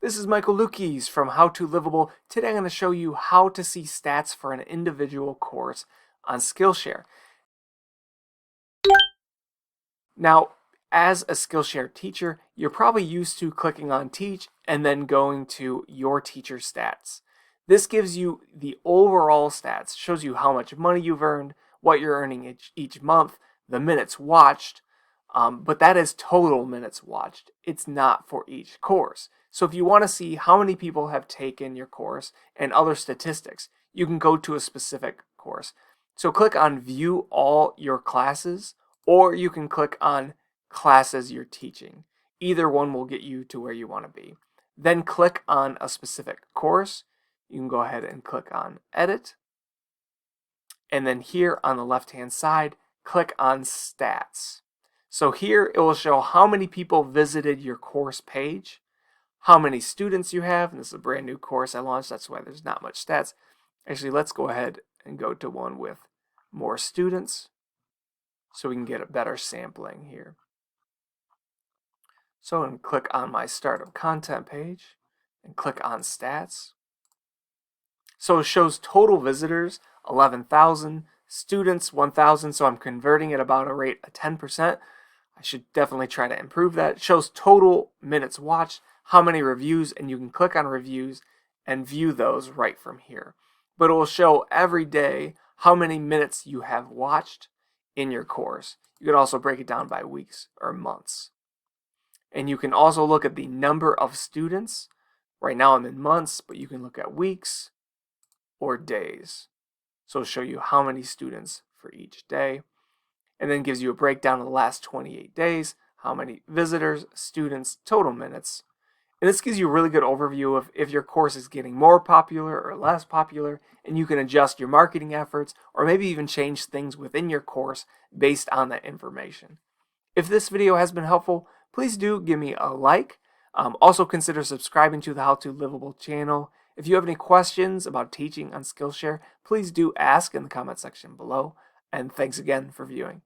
This is Michael Lukes from How to Livable. Today I'm going to show you how to see stats for an individual course on Skillshare. Now, as a Skillshare teacher, you're probably used to clicking on Teach and then going to Your Teacher Stats. This gives you the overall stats, shows you how much money you've earned, what you're earning each month, the minutes watched, but that is total minutes watched. It's not for each course. So if you want to see how many people have taken your course and other statistics, you can go to a specific course. So click on View All Your Classes, or you can click on Classes You're Teaching. Either one will get you to where you want to be. Then click on a specific course. You can go ahead and click on Edit. And then here on the left-hand side, click on Stats. So here it will show how many people visited your course page, how many students you have, and this is a brand new course I launched, that's why there's not much stats. Actually, let's go ahead and go to one with more students so we can get a better sampling here. So I'm going to click on my startup content page and click on stats. So it shows total visitors 11,000, students 1,000, so I'm converting at about a rate of 10%. I should definitely try to improve that. It shows total minutes watched, how many reviews, and you can click on reviews and view those right from here. But it will show every day how many minutes you have watched in your course. You could also break it down by weeks or months. And you can also look at the number of students. Right now I'm in months, but you can look at weeks or days. So it'll show you how many students for each day. And then gives you a breakdown of the last 28 days, how many visitors, students, total minutes. And this gives you a really good overview of if your course is getting more popular or less popular, and you can adjust your marketing efforts or maybe even change things within your course based on that information. If this video has been helpful, please do give me a like. Also consider subscribing to the How to Livable channel. If you have any questions about teaching on Skillshare, please do ask in the comment section below. And thanks again for viewing.